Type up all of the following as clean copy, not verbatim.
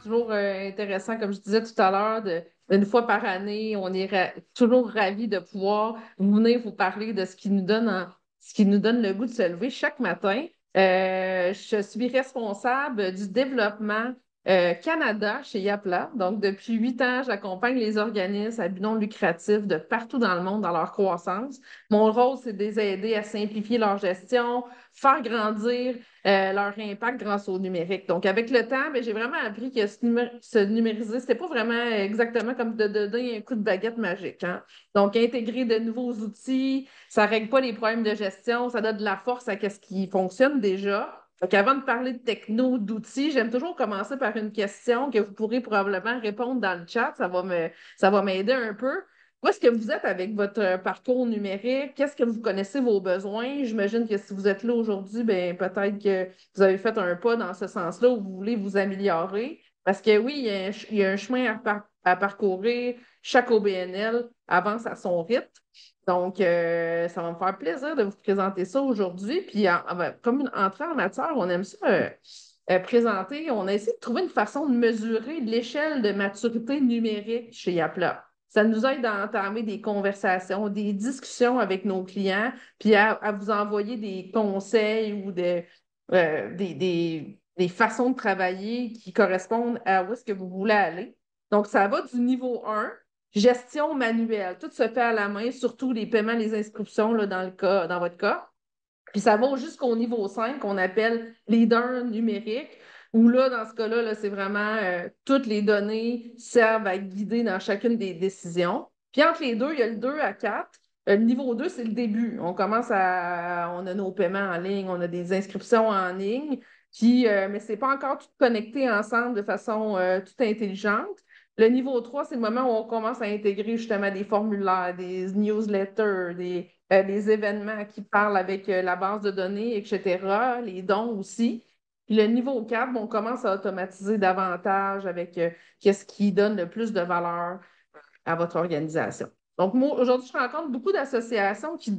toujours intéressant, comme je disais tout à l'heure, une fois par année, on est toujours ravis de pouvoir venir vous parler de ce qui nous donne le goût de se lever chaque matin. Je suis responsable du développement Canada chez Yapla. Donc, depuis 8 ans, j'accompagne les organismes à but non lucratif de partout dans le monde dans leur croissance. Mon rôle, c'est de les aider à simplifier leur gestion, faire grandir leur impact grâce au numérique. Donc, avec le temps, ben, j'ai vraiment appris que se numériser, c'était pas vraiment exactement comme de donner un coup de baguette magique, hein. Donc, intégrer de nouveaux outils, ça ne règle pas les problèmes de gestion, ça donne de la force à ce qui fonctionne déjà. Donc, avant de parler de techno, d'outils, j'aime toujours commencer par une question que vous pourrez probablement répondre dans le chat. Ça va m'aider un peu. Où est-ce que vous êtes avec votre parcours numérique? Qu'est-ce que vous connaissez vos besoins? J'imagine que si vous êtes là aujourd'hui, ben, peut-être que vous avez fait un pas dans ce sens-là où vous voulez vous améliorer. Parce que oui, il y a un chemin à parcourir. Chaque OBNL avance à son rythme. Donc, ça va me faire plaisir de vous présenter ça aujourd'hui. Puis, comme une entrée en matière, on aime ça présenter. On a essayé de trouver une façon de mesurer l'échelle de maturité numérique chez Yapla. Ça nous aide à entamer des conversations, des discussions avec nos clients, puis à vous envoyer des conseils ou des façons de travailler qui correspondent à où est-ce que vous voulez aller. Donc, ça va du niveau 1, gestion manuelle. Tout se fait à la main, surtout les paiements, les inscriptions là, dans votre cas. Puis ça va jusqu'au niveau 5 qu'on appelle leader numérique, où là, dans ce cas-là, là, c'est vraiment toutes les données servent à être guidées dans chacune des décisions. Puis entre les deux, il y a le 2 à 4. Le niveau 2, c'est le début. On a nos paiements en ligne, on a des inscriptions en ligne, mais ce n'est pas encore tout connecté ensemble de façon toute intelligente. Le niveau 3, c'est le moment où on commence à intégrer justement des formulaires, des newsletters, des événements qui parlent avec la base de données, etc., les dons aussi. Puis le niveau 4, on commence à automatiser davantage avec qu'est-ce qui donne le plus de valeur à votre organisation. Donc, moi, aujourd'hui, je rencontre beaucoup d'associations qui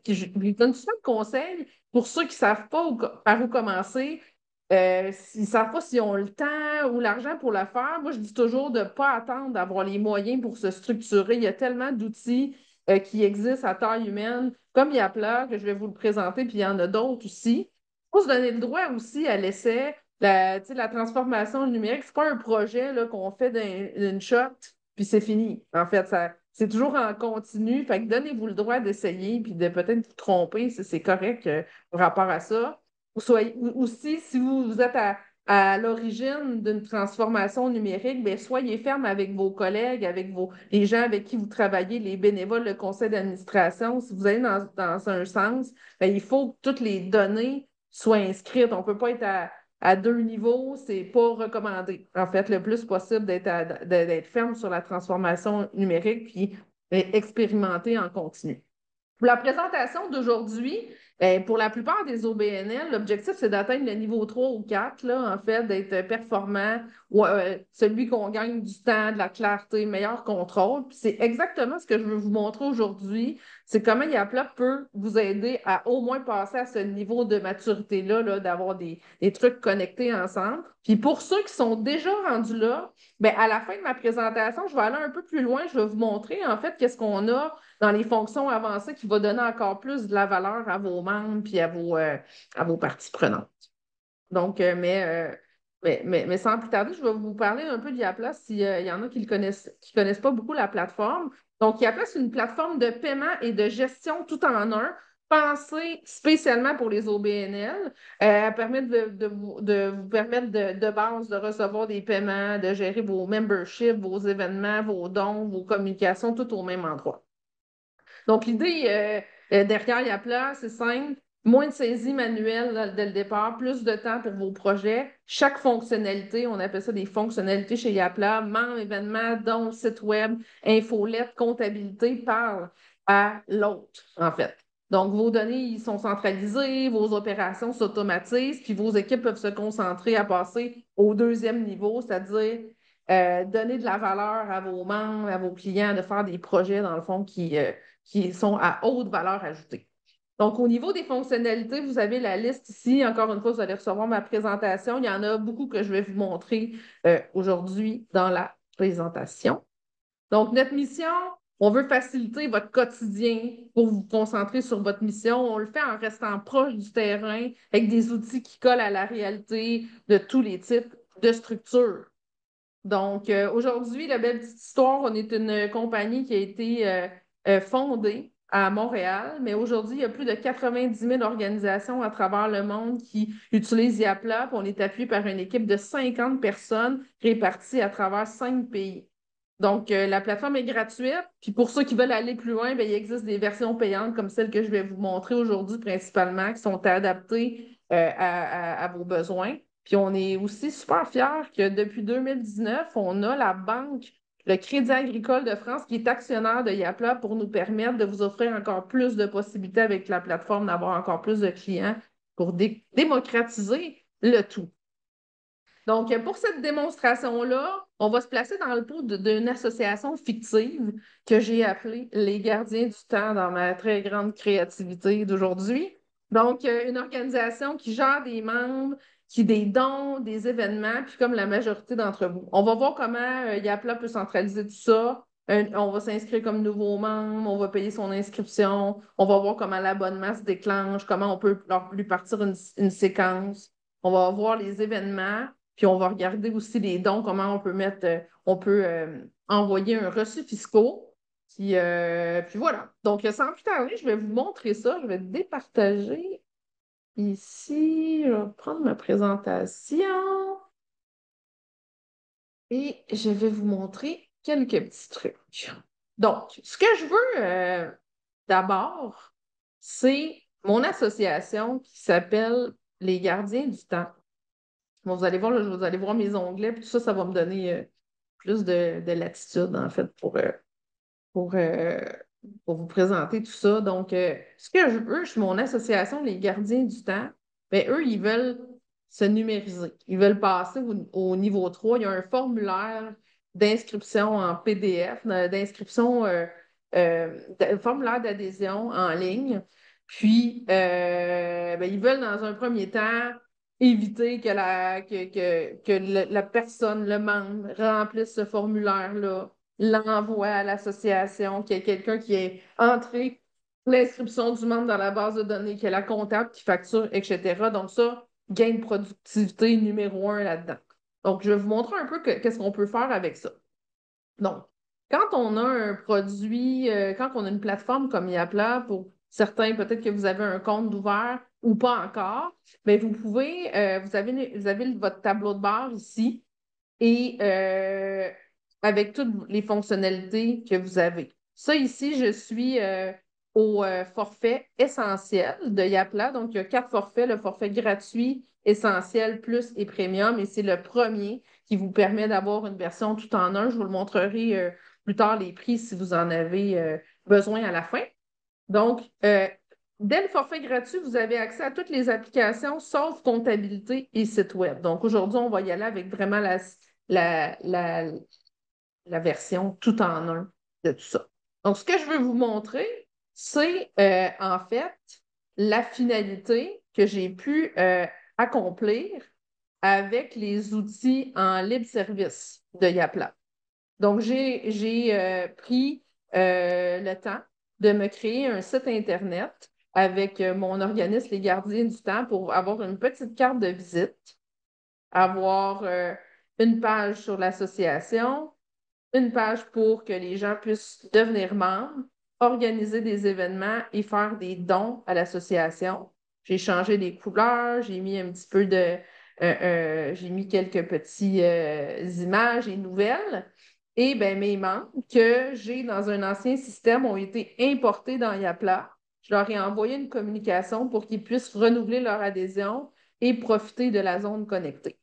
je lui donnent souvent de conseils pour ceux qui ne savent pas par où commencer, s'ils ne savent pas s'ils ont le temps ou l'argent pour le faire. Moi, je dis toujours de ne pas attendre d'avoir les moyens pour se structurer. Il y a tellement d'outils qui existent à taille humaine, comme Yapla, que je vais vous le présenter, puis il y en a d'autres aussi. Il faut se donner le droit aussi à l'essai. Tu sais, la transformation numérique, ce n'est pas un projet là, qu'on fait d'une shot puis c'est fini. En fait, c'est toujours en continu. Fait que donnez-vous le droit d'essayer, puis de peut-être vous tromper, c'est correct par rapport à ça. Aussi, si vous êtes à l'origine d'une transformation numérique, bien, soyez ferme avec vos collègues, avec les gens avec qui vous travaillez, les bénévoles, le conseil d'administration. Si vous allez dans un sens, bien, il faut que toutes les données soient inscrites. On ne peut pas être à deux niveaux, c'est pas recommandé. En fait, le plus possible d'être ferme sur la transformation numérique puis expérimenter en continu. Pour la présentation d'aujourd'hui, pour la plupart des OBNL, l'objectif, c'est d'atteindre le niveau 3 ou 4, là, en fait, d'être performant, ou celui qu'on gagne du temps, de la clarté, meilleur contrôle. Puis c'est exactement ce que je veux vous montrer aujourd'hui. C'est comment Yapla peut vous aider à au moins passer à ce niveau de maturité-là, là, d'avoir des trucs connectés ensemble. Puis pour ceux qui sont déjà rendus là, bien, à la fin de ma présentation, je vais aller un peu plus loin. Je vais vous montrer, en fait, qu'est-ce qu'on a dans les fonctions avancées qui va donner encore plus de la valeur à vos membres puis à vos parties prenantes. Donc, mais sans plus tarder, je vais vous parler un peu de Yapla s'il y en a qui connaissent pas beaucoup la plateforme. Donc, Yapla, c'est une plateforme de paiement et de gestion tout en un, pensée spécialement pour les OBNL. Elle permet de vous permettre de base de recevoir des paiements, de gérer vos memberships, vos événements, vos dons, vos communications, tout au même endroit. Donc, l'idée derrière Yapla, c'est simple. Moins de saisie manuelle là, dès le départ, plus de temps pour vos projets. Chaque fonctionnalité, on appelle ça des fonctionnalités chez Yapla, membre, événement, dont site web, infolette, comptabilité, parle à l'autre, en fait. Donc, vos données, ils sont centralisées, vos opérations s'automatisent, puis vos équipes peuvent se concentrer à passer au deuxième niveau, c'est-à-dire donner de la valeur à vos membres, à vos clients, de faire des projets, dans le fond, qui sont à haute valeur ajoutée. Donc, au niveau des fonctionnalités, vous avez la liste ici. Encore une fois, vous allez recevoir ma présentation. Il y en a beaucoup que je vais vous montrer aujourd'hui dans la présentation. Donc, notre mission, on veut faciliter votre quotidien pour vous concentrer sur votre mission. On le fait en restant proche du terrain avec des outils qui collent à la réalité de tous les types de structures. Donc, aujourd'hui, la belle petite histoire, on est une compagnie qui a été fondée à Montréal, mais aujourd'hui, il y a plus de 90 000 organisations à travers le monde qui utilisent Yapla. Puis on est appuyé par une équipe de 50 personnes réparties à travers 5 pays. Donc, la plateforme est gratuite. Puis pour ceux qui veulent aller plus loin, bien, il existe des versions payantes comme celle que je vais vous montrer aujourd'hui principalement, qui sont adaptées à vos besoins. Puis on est aussi super fiers que depuis 2019, on a la banque, le Crédit agricole de France, qui est actionnaire de Yapla pour nous permettre de vous offrir encore plus de possibilités avec la plateforme, d'avoir encore plus de clients pour démocratiser le tout. Donc, pour cette démonstration-là, on va se placer dans le pot d'une association fictive que j'ai appelée Les Gardiens du Temps dans ma très grande créativité d'aujourd'hui. Donc, une organisation qui gère des membres, qui des dons, des événements, puis comme la majorité d'entre vous. On va voir comment Yapla peut centraliser tout ça. On va s'inscrire comme nouveau membre, on va payer son inscription, on va voir comment l'abonnement se déclenche, comment on peut lui partir une séquence. On va voir les événements. Puis on va regarder aussi les dons, comment on peut mettre, on peut envoyer un reçu fiscaux. Puis voilà. Donc, sans plus tarder, je vais vous montrer ça. Je vais départager ici. Je vais prendre ma présentation et je vais vous montrer quelques petits trucs. Donc, ce que je veux d'abord, c'est mon association qui s'appelle Les Gardiens du Temps. Bon, vous allez voir, là, vous allez voir mes onglets, puis tout ça, ça va me donner plus de latitude, en fait, pour, euh, pour vous présenter tout ça. Donc, ce que je veux, je suis mon association, les gardiens du temps, mais eux, ils veulent se numériser. Ils veulent passer au niveau 3. Il y a un formulaire d'inscription en PDF, d'inscription, un formulaire d'adhésion en ligne. Puis, ben, ils veulent, dans un premier temps, éviter que la personne, le membre, remplisse ce formulaire-là, l'envoie à l'association, qu'il y ait quelqu'un qui ait entré l'inscription du membre dans la base de données, qu'il y ait la comptable qui facture, etc. Donc ça, gain de productivité numéro 1 là-dedans. Donc, je vais vous montrer un peu qu'est-ce qu'on peut faire avec ça. Donc, quand on a un produit, quand on a une plateforme comme Yapla, pour certains, peut-être que vous avez un compte ouvert ou pas encore, mais vous pouvez, vous avez votre tableau de bord ici et avec toutes les fonctionnalités que vous avez. Ça, ici, je suis au forfait essentiel de Yapla. Donc, il y a 4 forfaits, le forfait gratuit, essentiel, plus et premium. Et c'est le premier qui vous permet d'avoir une version tout en un. Je vous le montrerai plus tard, les prix, si vous en avez besoin à la fin. Donc, dès le forfait gratuit, vous avez accès à toutes les applications sauf comptabilité et site web. Donc, aujourd'hui, on va y aller avec vraiment la, la, la version tout en un de tout ça. Donc, ce que je veux vous montrer, c'est en fait la finalité que j'ai pu accomplir avec les outils en libre service de Yapla. Donc, j'ai pris le temps de me créer un site Internet avec mon organisme, les Gardiens du Temps, pour avoir une petite carte de visite, avoir une page sur l'association, une page pour que les gens puissent devenir membres, organiser des événements et faire des dons à l'association. J'ai changé les couleurs, j'ai mis un petit peu j'ai mis quelques petits images et nouvelles. Et ben, mes membres que j'ai dans un ancien système ont été importés dans Yapla. Je leur ai envoyé une communication pour qu'ils puissent renouveler leur adhésion et profiter de la zone connectée.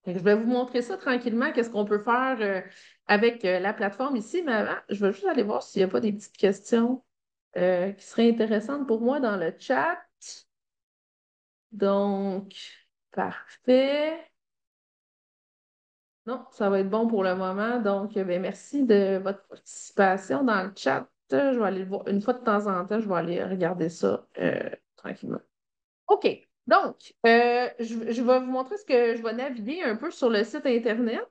Fait que je vais vous montrer ça tranquillement, qu'est-ce qu'on peut faire avec la plateforme ici. Mais avant, je vais juste aller voir s'il n'y a pas des petites questions qui seraient intéressantes pour moi dans le chat. Donc, parfait. Non, ça va être bon pour le moment. Donc, ben, merci de votre participation dans le chat. Je vais aller le voir une fois de temps en temps, je vais aller regarder ça tranquillement. OK. Donc, je vais vous montrer ce que je vais naviguer un peu sur le site Internet.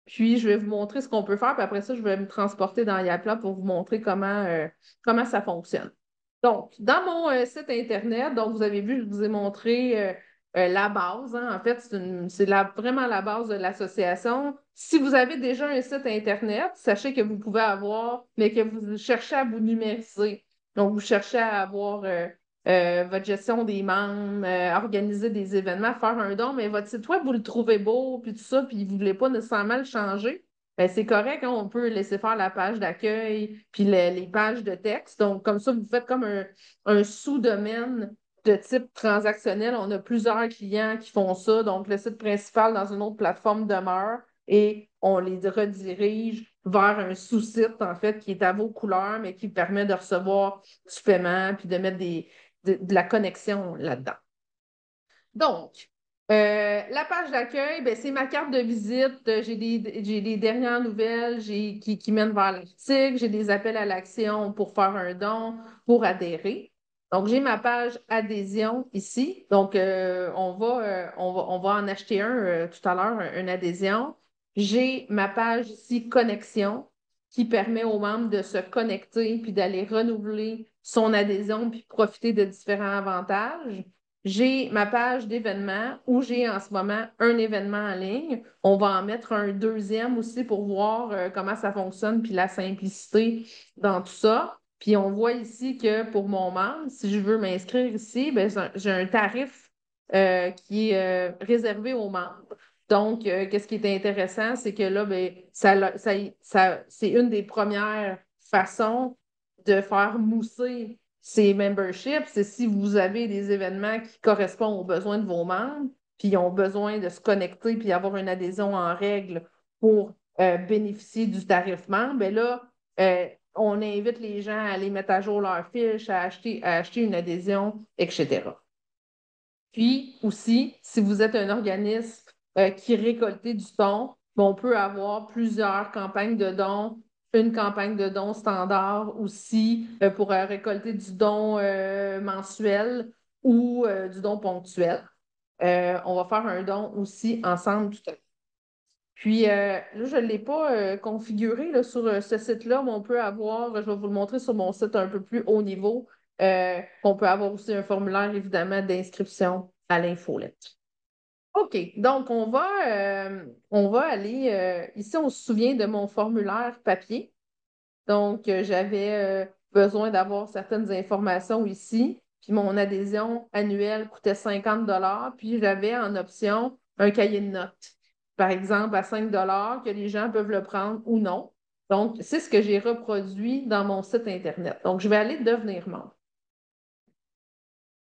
Puis, je vais vous montrer ce qu'on peut faire. Puis après ça, je vais me transporter dans Yapla pour vous montrer comment ça fonctionne. Donc, dans mon site Internet, donc vous avez vu, je vous ai montré la base, hein. En fait, vraiment la base de l'association. Si vous avez déjà un site Internet, sachez que vous pouvez avoir, mais que vous cherchez à vous numériser. Donc, vous cherchez à avoir votre gestion des membres, organiser des événements, faire un don, mais votre site web, vous le trouvez beau, puis tout ça, puis vous ne voulez pas nécessairement le changer. Ben, c'est correct, hein, on peut laisser faire la page d'accueil, puis les pages de texte. Donc, comme ça, vous faites comme un sous-domaine de type transactionnel. On a plusieurs clients qui font ça. Donc, le site principal dans une autre plateforme demeure et on les redirige vers un sous-site, en fait, qui est à vos couleurs, mais qui permet de recevoir du paiement, puis de mettre de la connexion là-dedans. Donc, la page d'accueil, ben, c'est ma carte de visite. J'ai des dernières nouvelles qui mènent vers l'article. J'ai des appels à l'action pour faire un don, pour adhérer. Donc, j'ai ma page adhésion ici. Donc, on va en acheter tout à l'heure, une adhésion. J'ai ma page ici connexion qui permet aux membres de se connecter puis d'aller renouveler son adhésion puis profiter de différents avantages. J'ai ma page d'événements où j'ai en ce moment un événement en ligne. On va en mettre un deuxième aussi pour voir comment ça fonctionne puis la simplicité dans tout ça. Puis on voit ici que pour mon membre, si je veux m'inscrire ici, ben, j'ai un tarif qui est réservé aux membres. Donc, qu'est-ce qui est intéressant, c'est que là, ben, c'est une des premières façons de faire mousser ces memberships. C'est si vous avez des événements qui correspondent aux besoins de vos membres, puis ils ont besoin de se connecter puis avoir une adhésion en règle pour bénéficier du tarif membre, bien là, on invite les gens à aller mettre à jour leur fiche, à acheter une adhésion, etc. Puis aussi, si vous êtes un organisme qui récolte du don, on peut avoir plusieurs campagnes de dons, une campagne de dons standard aussi pour récolter du don mensuel ou du don ponctuel. On va faire un don aussi ensemble tout à l'heure. Puis là, je ne l'ai pas configuré là, sur ce site-là, mais on peut avoir, je vais vous le montrer sur mon site un peu plus haut niveau, on peut avoir aussi un formulaire, évidemment, d'inscription à l'infolette. OK, donc on va aller, ici, on se souvient de mon formulaire papier. Donc, j'avais besoin d'avoir certaines informations ici. Puis mon adhésion annuelle coûtait 50 $. Puis j'avais en option un cahier de notes, par exemple, à 5 $ que les gens peuvent le prendre ou non. Donc, c'est ce que j'ai reproduit dans mon site Internet. Donc, je vais aller devenir membre.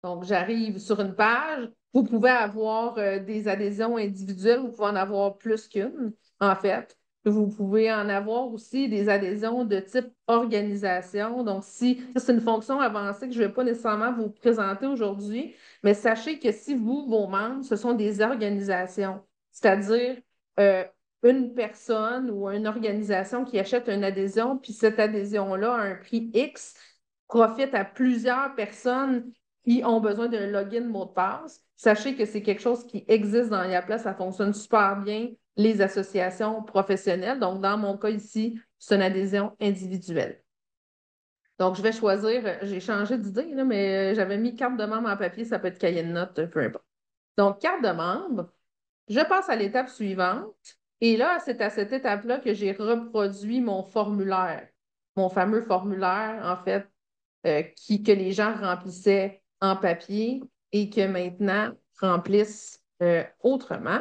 Donc, j'arrive sur une page. Vous pouvez avoir des adhésions individuelles, vous pouvez en avoir plus qu'une, en fait. Vous pouvez en avoir aussi des adhésions de type organisation. Donc, si ça, c'est une fonction avancée que je ne vais pas nécessairement vous présenter aujourd'hui, mais sachez que si vous, vos membres, ce sont des organisations, c'est-à-dire euh, une personne ou une organisation qui achète une adhésion, puis cette adhésion-là a un prix X, profite à plusieurs personnes qui ont besoin d'un login mot de passe. Sachez que c'est quelque chose qui existe dans Yapla, ça fonctionne super bien, les associations professionnelles. Donc, dans mon cas ici, c'est une adhésion individuelle. Donc, je vais choisir, j'ai changé d'idée, là, mais j'avais mis carte de membre en papier, ça peut être cahier de notes, peu importe. Donc, carte de membre, je passe à l'étape suivante. Et là, c'est à cette étape-là que j'ai reproduit mon formulaire, mon fameux formulaire, en fait, que les gens remplissaient en papier et que maintenant remplissent autrement.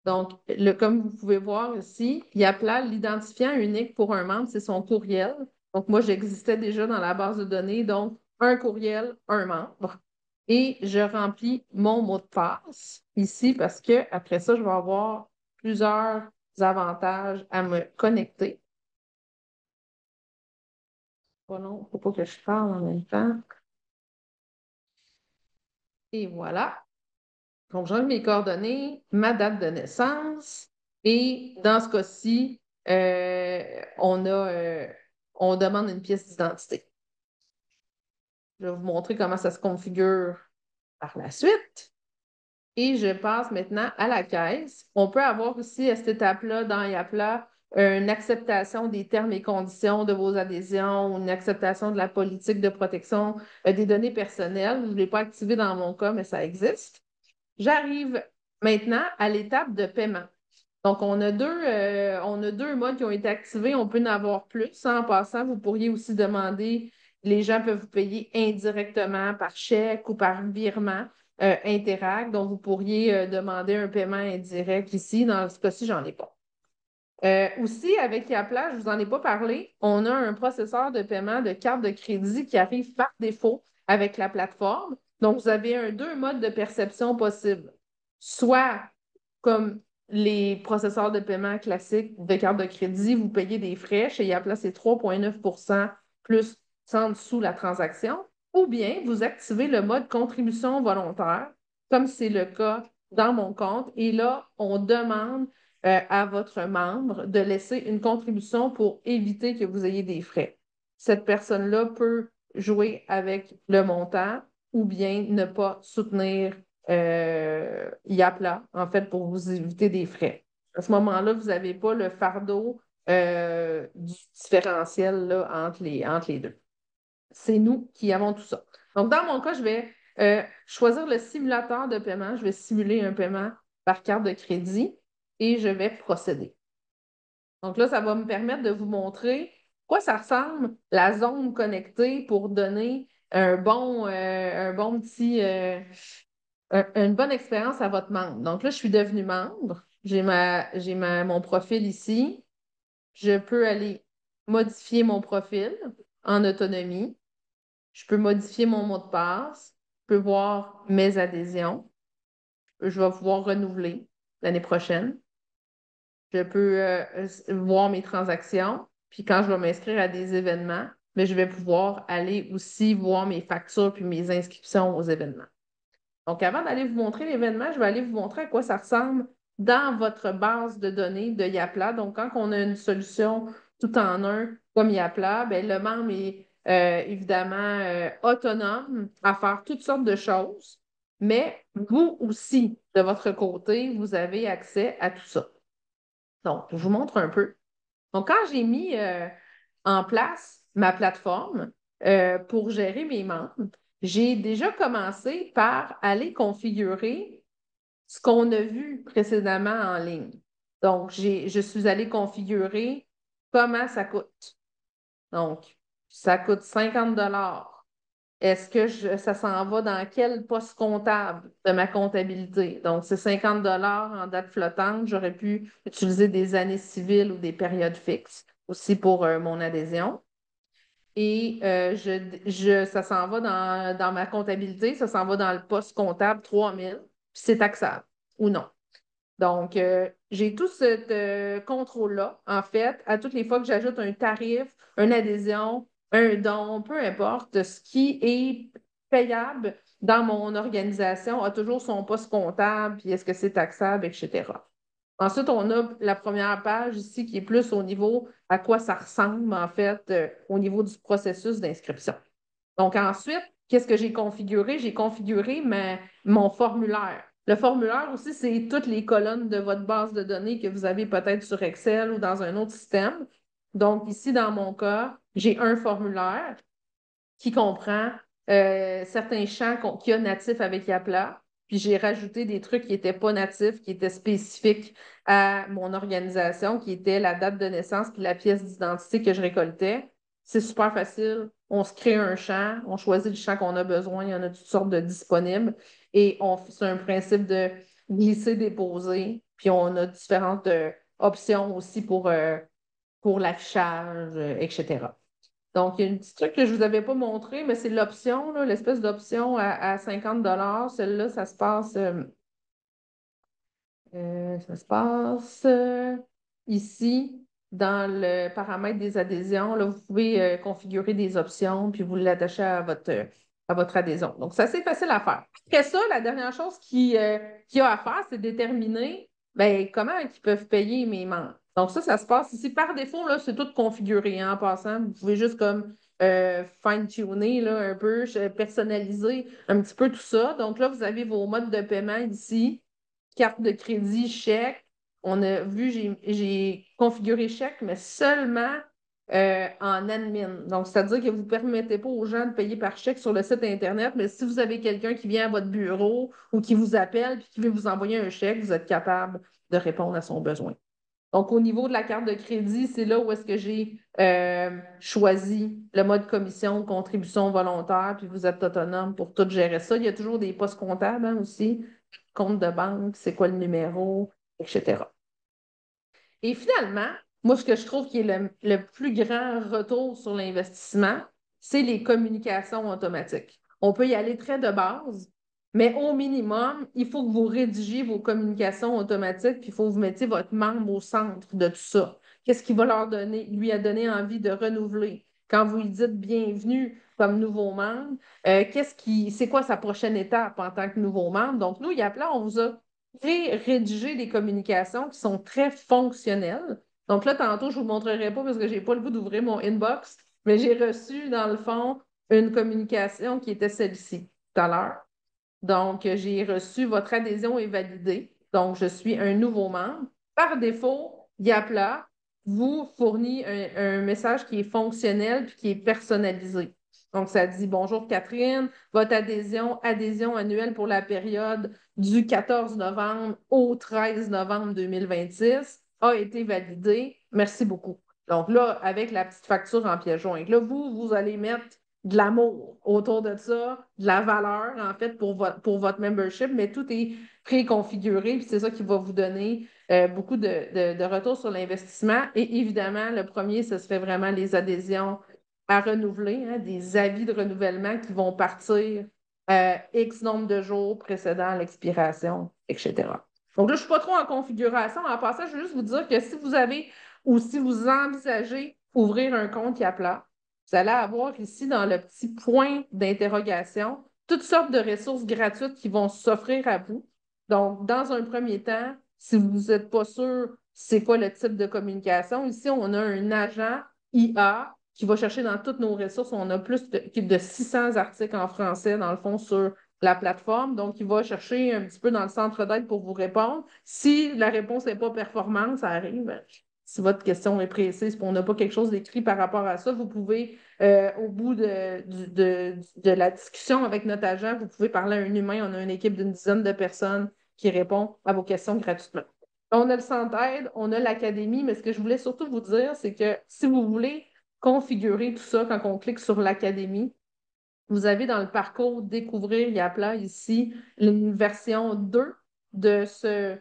Donc, comme vous pouvez voir ici, Yapla, l'identifiant unique pour un membre, c'est son courriel. Donc, moi, j'existais déjà dans la base de données, donc un courriel, un membre. Et je remplis mon mot de passe ici parce que après ça, je vais avoir plusieurs avantages à me connecter. Oh non, il ne faut pas que je parle en même temps. Et voilà. Donc, j'enlève mes coordonnées, ma date de naissance. Et dans ce cas-ci, on a on demande une pièce d'identité. Je vais vous montrer comment ça se configure par la suite. Et je passe maintenant à la caisse. On peut avoir aussi à cette étape-là, dans YAPLA, une acceptation des termes et conditions de vos adhésions, une acceptation de la politique de protection des données personnelles. Je ne l'ai pas activé dans mon cas, mais ça existe. J'arrive maintenant à l'étape de paiement. Donc, on a deux modes qui ont été activés. On peut en avoir plus. En passant, vous pourriez aussi demander, les gens peuvent vous payer indirectement par chèque ou par virement Interac. Donc, vous pourriez demander un paiement indirect ici. Dans ce cas-ci, j'en ai pas. Aussi, avec Yapla, je ne vous en ai pas parlé, on a un processeur de paiement de carte de crédit qui arrive par défaut avec la plateforme. Donc, vous avez deux modes de perception possibles. Soit comme les processeurs de paiement classiques de carte de crédit, vous payez des frais. Chez Yapla, c'est 3,9 plus 100 sous la transaction. Ou bien, vous activez le mode contribution volontaire, comme c'est le cas dans mon compte. Et là, on demande à votre membre de laisser une contribution pour éviter que vous ayez des frais. Cette personne-là peut jouer avec le montant ou bien ne pas soutenir YAPLA, en fait, pour vous éviter des frais. À ce moment-là, vous n'avez pas le fardeau du différentiel là, entre les deux. C'est nous qui avons tout ça. Donc, dans mon cas, je vais choisir le simulateur de paiement. Je vais simuler un paiement par carte de crédit et je vais procéder. Donc là, ça va me permettre de vous montrer quoi ça ressemble, la zone connectée pour donner un bon petit, une bonne expérience à votre membre. Donc là, je suis devenue membre. Mon profil ici. Je peux aller modifier mon profil en autonomie. Je peux modifier mon mot de passe. Je peux voir mes adhésions. Je vais pouvoir renouveler l'année prochaine. Je peux voir mes transactions. Puis quand je vais m'inscrire à des événements, mais je vais pouvoir aller aussi voir mes factures puis mes inscriptions aux événements. Donc, avant d'aller vous montrer l'événement, je vais aller vous montrer à quoi ça ressemble dans votre base de données de YAPLA. Donc, quand on a une solution tout en un comme YAPLA, bien, le membre est évidemment autonome à faire toutes sortes de choses, mais vous aussi, de votre côté, vous avez accès à tout ça. Donc, je vous montre un peu. Donc, quand j'ai mis en place ma plateforme pour gérer mes membres, j'ai déjà commencé par aller configurer ce qu'on a vu précédemment en ligne. Donc, je suis allée configurer comment ça coûte. Donc, ça coûte 50 $. Est-ce que ça s'en va dans quel poste comptable de ma comptabilité? Donc, c'est 50 $ en date flottante. J'aurais pu utiliser des années civiles ou des périodes fixes aussi pour mon adhésion. Et ça s'en va dans ma comptabilité, ça s'en va dans le poste comptable 3000, puis c'est taxable ou non. Donc, j'ai tout ce contrôle-là, en fait, à toutes les fois que j'ajoute un tarif, une adhésion, un don, peu importe, ce qui est payable dans mon organisation a toujours son poste comptable, puis est-ce que c'est taxable, etc. Ensuite, on a la première page ici qui est plus au niveau à quoi ça ressemble, en fait, au niveau du processus d'inscription. Donc, ensuite, qu'est-ce que j'ai configuré? J'ai configuré mon formulaire. Le formulaire aussi, c'est toutes les colonnes de votre base de données que vous avez peut-être sur Excel ou dans un autre système. Donc, ici, dans mon cas, j'ai un formulaire qui comprend certains champs qu'il y a natifs avec Yapla. Puis j'ai rajouté des trucs qui n'étaient pas natifs, qui étaient spécifiques à mon organisation, qui étaient la date de naissance puis la pièce d'identité que je récoltais. C'est super facile. On se crée un champ, on choisit le champ qu'on a besoin, il y en a toutes sortes de disponibles. Et c'est un principe de glisser-déposer. Puis on a différentes options aussi pour l'affichage, etc. Donc, il y a un petit truc que je ne vous avais pas montré, mais c'est l'option, là, l'espèce d'option à 50 $. Celle-là, ça se passe ici, dans le paramètre des adhésions. Là, vous pouvez configurer des options, puis vous l'attachez à votre adhésion. Donc, c'est assez facile à faire. Après ça, la dernière chose qu'il y a à faire, c'est déterminer ben, comment ils peuvent payer mes membres. Donc ça se passe ici. Par défaut, là, c'est tout configuré hein, en passant. Vous pouvez juste comme fine-tuner là, un peu, personnaliser un petit peu tout ça. Donc là, vous avez vos modes de paiement ici, carte de crédit, chèque. On a vu, j'ai configuré chèque, mais seulement en admin. Donc, c'est-à-dire que vous ne permettez pas aux gens de payer par chèque sur le site Internet, mais si vous avez quelqu'un qui vient à votre bureau ou qui vous appelle et qui veut vous envoyer un chèque, vous êtes capable de répondre à son besoin. Donc, au niveau de la carte de crédit, c'est là où est-ce que j'ai choisi le mode commission, contribution volontaire, puis vous êtes autonome pour tout gérer ça. Il y a toujours des postes comptables hein, aussi, compte de banque, c'est quoi le numéro, etc. Et finalement, moi, ce que je trouve qui est le plus grand retour sur l'investissement, c'est les communications automatiques. On peut y aller très de base, mais au minimum, il faut que vous rédigiez vos communications automatiques, puis il faut que vous mettiez votre membre au centre de tout ça. Qu'est-ce qui va lui a donné envie de renouveler? Quand vous lui dites bienvenue comme nouveau membre, c'est quoi sa prochaine étape en tant que nouveau membre? Donc, nous, Yapla, on vous a rédiger des communications qui sont très fonctionnelles. Donc là, tantôt, je ne vous montrerai pas parce que je n'ai pas le goût d'ouvrir mon inbox, mais j'ai reçu, dans le fond, une communication qui était celle-ci tout à l'heure. Donc, j'ai reçu votre adhésion est validée. Donc, je suis un nouveau membre. Par défaut, Yapla vous fournit un message qui est fonctionnel puis qui est personnalisé. Donc, ça dit bonjour Catherine, votre adhésion annuelle pour la période du 14 novembre au 13 novembre 2026 a été validée. Merci beaucoup. Donc là, avec la petite facture en pièce jointe, là, vous allez mettre de l'amour autour de ça, de la valeur, en fait, pour votre membership, mais tout est préconfiguré, puis c'est ça qui va vous donner beaucoup de retours sur l'investissement. Et évidemment, le premier, ce serait vraiment les adhésions à renouveler, hein, des avis de renouvellement qui vont partir X nombre de jours précédant l'expiration, etc. Donc là, je ne suis pas trop en configuration. En passant, je veux juste vous dire que si vous avez ou si vous envisagez ouvrir un compte Yapla, vous allez avoir ici dans le petit point d'interrogation toutes sortes de ressources gratuites qui vont s'offrir à vous. Donc, dans un premier temps, si vous n'êtes pas sûr c'est quoi le type de communication, ici, on a un agent IA qui va chercher dans toutes nos ressources. On a plus de 600 articles en français, dans le fond, sur la plateforme. Donc, il va chercher un petit peu dans le centre d'aide pour vous répondre. Si la réponse n'est pas performante, ça arrive. Si votre question est précise et on n'a pas quelque chose d'écrit par rapport à ça, vous pouvez, au bout de la discussion avec notre agent, vous pouvez parler à un humain. On a une équipe d'une dizaine de personnes qui répond à vos questions gratuitement. On a le centre d'aide, on a l'académie, mais ce que je voulais surtout vous dire, c'est que si vous voulez configurer tout ça quand on clique sur l'académie, vous avez dans le parcours Découvrir Yapla ici une version 2 de ce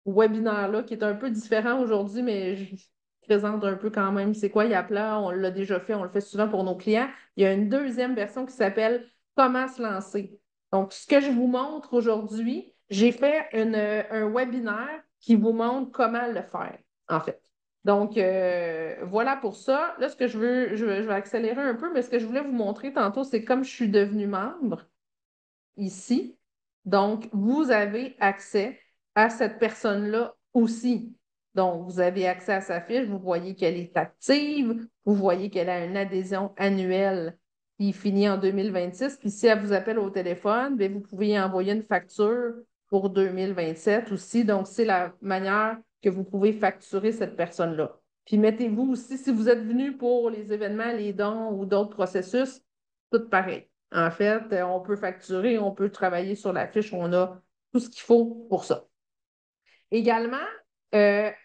webinaire-là qui est un peu différent aujourd'hui, mais je présente un peu quand même c'est quoi Yapla. On l'a déjà fait, on le fait souvent pour nos clients. Il y a une deuxième version qui s'appelle Comment se lancer. Donc, ce que je vous montre aujourd'hui, j'ai fait un webinaire qui vous montre comment le faire, en fait. Donc, voilà pour ça. Là, ce que je vais accélérer un peu, mais ce que je voulais vous montrer tantôt, c'est comme je suis devenue membre ici. Donc, vous avez accès à cette personne-là aussi. Donc, vous avez accès à sa fiche, vous voyez qu'elle est active, vous voyez qu'elle a une adhésion annuelle qui finit en 2026. Puis si elle vous appelle au téléphone, bien, vous pouvez y envoyer une facture pour 2027 aussi. Donc, c'est la manière que vous pouvez facturer cette personne-là. Puis mettez-vous aussi, si vous êtes venu pour les événements, les dons ou d'autres processus, tout pareil. En fait, on peut facturer, on peut travailler sur la fiche, on a tout ce qu'il faut pour ça. Également,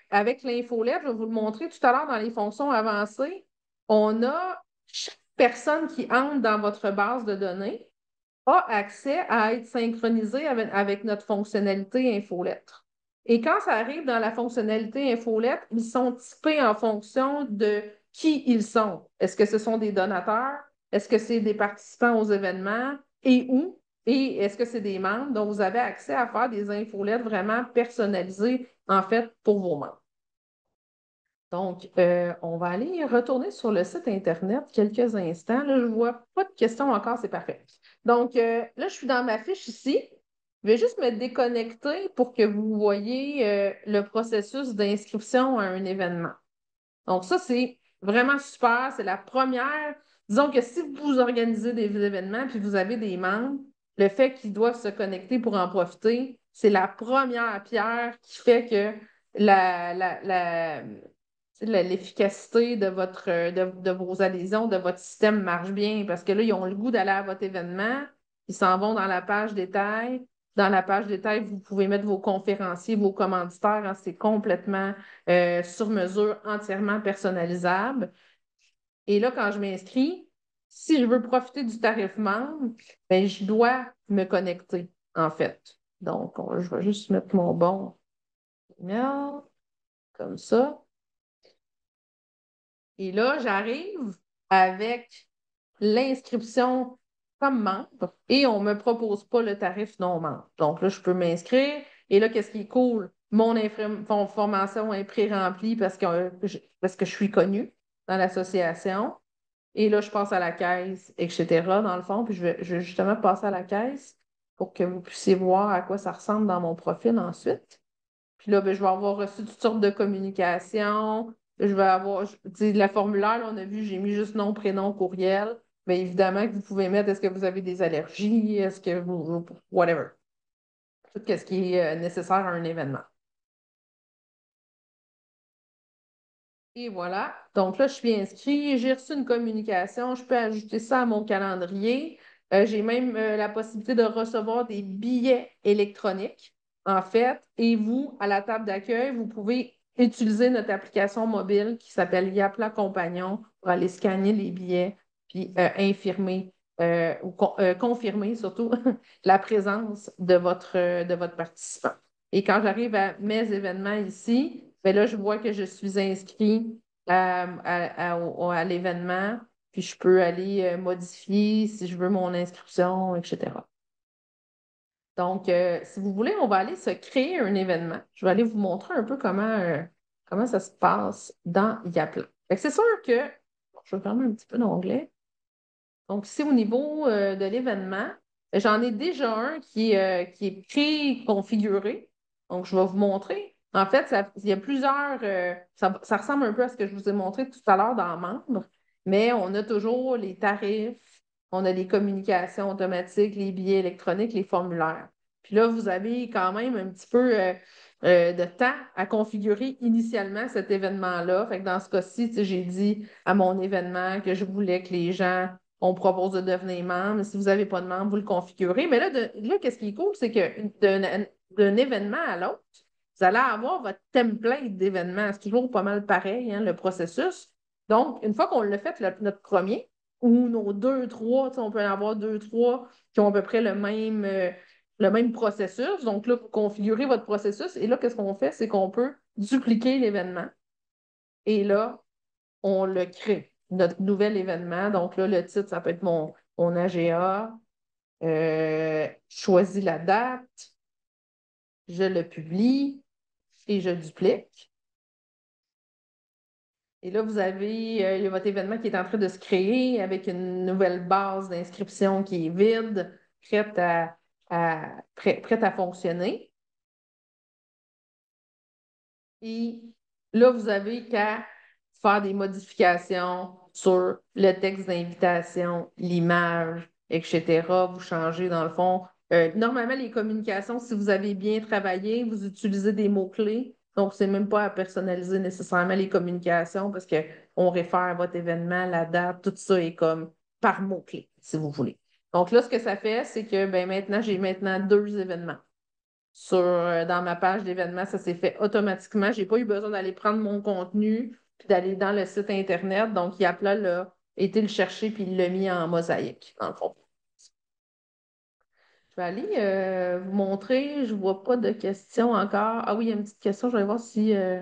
avec l'infolette, je vais vous le montrer tout à l'heure dans les fonctions avancées, on a chaque personne qui entre dans votre base de données a accès à être synchronisé avec notre fonctionnalité infolettre. Et quand ça arrive dans la fonctionnalité infolettre, ils sont typés en fonction de qui ils sont. Est-ce que ce sont des donateurs? Est-ce que c'est des participants aux événements? Et où? Et est-ce que c'est des membres? Donc, vous avez accès à faire des infolettes vraiment personnalisées, en fait, pour vos membres. Donc, on va aller retourner sur le site Internet quelques instants. Là, je ne vois pas de questions encore, c'est parfait. Donc, là, je suis dans ma fiche ici. Je vais juste me déconnecter pour que vous voyez le processus d'inscription à un événement. Donc, ça, c'est vraiment super. C'est la première. Disons que si vous organisez des événements puis vous avez des membres, le fait qu'ils doivent se connecter pour en profiter, c'est la première pierre qui fait que l'efficacité de de vos adhésions, de votre système marche bien. Parce que là, ils ont le goût d'aller à votre événement, ils s'en vont dans la page détail. Dans la page détail, vous pouvez mettre vos conférenciers, vos commanditaires, hein, c'est complètement sur mesure, entièrement personnalisable. Et là, quand je m'inscris, si je veux profiter du tarif membre, ben, je dois me connecter, en fait. Donc, je vais juste mettre mon bon email, comme ça. Et là, j'arrive avec l'inscription comme membre et on ne me propose pas le tarif non membre. Donc là, je peux m'inscrire. Et là, qu'est-ce qui est cool? Mon formation est pré-remplie parce que je suis connue dans l'association. Et là, je passe à la caisse, etc., dans le fond. Puis je vais justement passer à la caisse pour que vous puissiez voir à quoi ça ressemble dans mon profil ensuite. Puis là, ben, je vais avoir reçu toutes sortes de communications. Je vais avoir, tu sais, la formulaire, là, on a vu, j'ai mis juste nom, prénom, courriel. Mais évidemment que vous pouvez mettre est-ce que vous avez des allergies, est-ce que whatever. Tout ce qui est nécessaire à un événement. Et voilà. Donc là, je suis inscrite, j'ai reçu une communication, je peux ajouter ça à mon calendrier. J'ai même la possibilité de recevoir des billets électroniques, en fait. Et vous, à la table d'accueil, vous pouvez utiliser notre application mobile qui s'appelle Yapla Compagnon pour aller scanner les billets puis infirmer confirmer surtout la présence de votre participant. Et quand j'arrive à mes événements ici, ben là, je vois que je suis inscrit à l'événement, puis je peux aller modifier si je veux mon inscription, etc. Donc, si vous voulez, on va aller se créer un événement. Je vais aller vous montrer un peu comment ça se passe dans Yapla. Fait que c'est sûr que, bon, je vais fermer un petit peu l'onglet. Donc, ici, au niveau de l'événement, j'en ai déjà un qui est pré-configuré. Donc, je vais vous montrer. En fait, il y a plusieurs. Ça ressemble un peu à ce que je vous ai montré tout à l'heure dans Membres, mais on a toujours les tarifs, on a les communications automatiques, les billets électroniques, les formulaires. Puis là, vous avez quand même un petit peu de temps à configurer initialement cet événement-là. Fait que dans ce cas-ci, tu sais, j'ai dit à mon événement que je voulais que les gens on propose de devenir membre. Si vous n'avez pas de membre, vous le configurez. Mais là, qu'est-ce qui est cool, c'est que d'un événement à l'autre, vous allez avoir votre template d'événement. C'est toujours pas mal pareil, hein, le processus. Donc, une fois qu'on l'a fait, notre premier, ou nos deux, trois, tu sais, on peut en avoir deux, trois qui ont à peu près le même processus. Donc là, vous configurez votre processus. Et là, qu'est-ce qu'on fait? C'est qu'on peut dupliquer l'événement. Et là, on le crée, notre nouvel événement. Donc là, le titre, ça peut être mon AGA. Choisis la date, je le publie et je duplique. Et là, vous avez il y a votre événement qui est en train de se créer avec une nouvelle base d'inscription qui est vide, prête à fonctionner. Et là, vous avez qu'à faire des modifications sur le texte d'invitation, l'image, etc. Vous changez dans le fond. Normalement, les communications, si vous avez bien travaillé, vous utilisez des mots-clés. Donc, c'est même pas à personnaliser nécessairement les communications parce qu'on réfère à votre événement, la date, tout ça est comme par mots-clés, si vous voulez. Donc là, ce que ça fait, c'est que ben, maintenant, j'ai maintenant deux événements dans ma page d'événements, ça s'est fait automatiquement. Je n'ai pas eu besoin d'aller prendre mon contenu puis d'aller dans le site Internet. Donc, Yapla l'a été le chercher puis il l'a mis en mosaïque, dans le fond. Je vais aller vous montrer. Je ne vois pas de questions encore. Ah oui, il y a une petite question. Je vais voir si. Euh,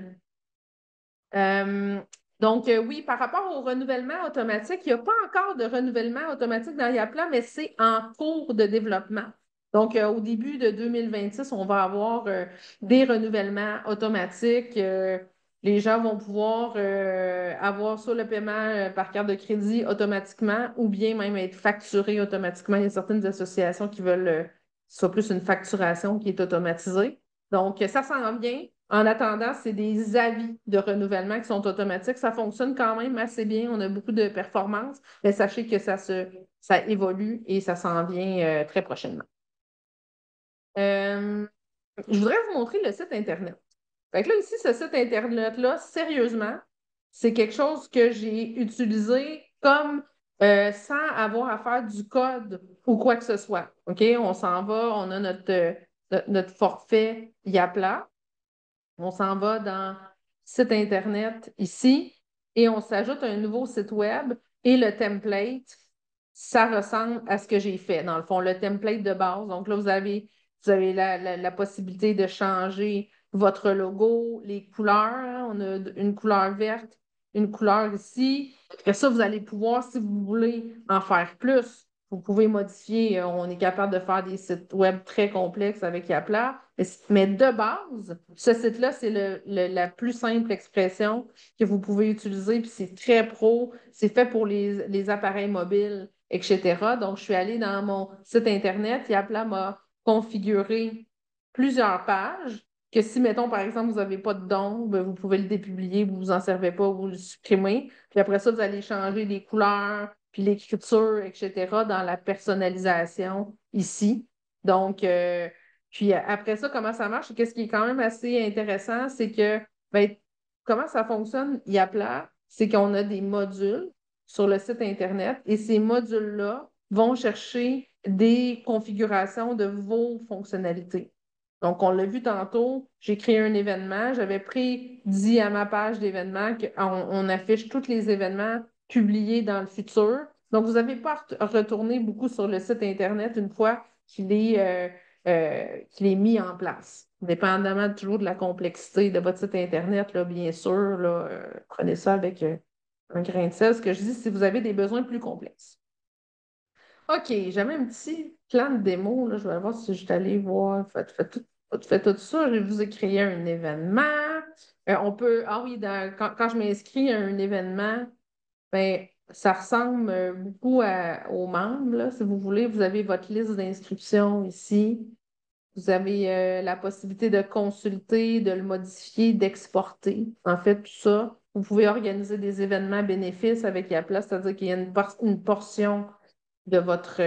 oui, par rapport au renouvellement automatique, il n'y a pas encore de renouvellement automatique dans Yapla, mais c'est en cours de développement. Donc, au début de 2026, on va avoir des renouvellements automatiques. Les gens vont pouvoir avoir soit le paiement par carte de crédit automatiquement ou bien même être facturés automatiquement. Il y a certaines associations qui veulent ce soit plus une facturation qui est automatisée. Donc, ça s'en vient. En attendant, c'est des avis de renouvellement qui sont automatiques. Ça fonctionne quand même assez bien. On a beaucoup de performances. Mais sachez que ça évolue et ça s'en vient très prochainement. Euh, je voudrais vous montrer le site Internet. Fait que là, ici, ce site Internet-là, sérieusement, c'est quelque chose que j'ai utilisé comme sans avoir à faire du code ou quoi que ce soit. OK? On s'en va, on a notre forfait Yapla. On s'en va dans site Internet ici et on s'ajoute un nouveau site web et le template, ça ressemble à ce que j'ai fait. Dans le fond, le template de base. Donc là, vous avez la possibilité de changer votre logo, les couleurs, hein. On a une couleur verte, une couleur ici. Après ça, vous allez pouvoir, si vous voulez en faire plus, vous pouvez modifier. On est capable de faire des sites web très complexes avec Yapla. Mais de base, ce site-là, c'est la plus simple expression que vous pouvez utiliser. Puis c'est très pro. C'est fait pour les appareils mobiles, etc. Donc, je suis allée dans mon site Internet. Yapla m'a configuré plusieurs pages que si, mettons, par exemple, vous n'avez pas de don, ben, vous pouvez le dépublier, vous ne vous en servez pas, vous le supprimez. Puis après ça, vous allez changer les couleurs, puis l'écriture, etc., dans la personnalisation ici. Donc, puis après ça, comment ça marche? Qu'est-ce qui est quand même assez intéressant, c'est que, ben, comment ça fonctionne, Yapla, c'est qu'on a des modules sur le site Internet et ces modules-là vont chercher des configurations de vos fonctionnalités. Donc, on l'a vu tantôt, j'ai créé un événement, j'avais dit à ma page d'événements qu'on affiche tous les événements publiés dans le futur. Donc, vous n'avez pas à retourner beaucoup sur le site Internet une fois qu'il est mis en place. Dépendamment toujours de la complexité de votre site Internet, là, bien sûr, là, prenez ça avec un grain de sel. Ce que je dis, si vous avez des besoins plus complexes. OK, j'avais un petit plan de démo. Là. Je vais voir si je suis allée voir. Faites tout ça. Je vous ai créé un événement. On peut. Ah oui, quand je m'inscris à un événement, ben, ça ressemble beaucoup aux membres. Là, si vous voulez, vous avez votre liste d'inscription ici. Vous avez la possibilité de consulter, de le modifier, d'exporter. En fait, tout ça. Vous pouvez organiser des événements bénéfices avec Yapla, c'est-à-dire qu'il y a une portion de votre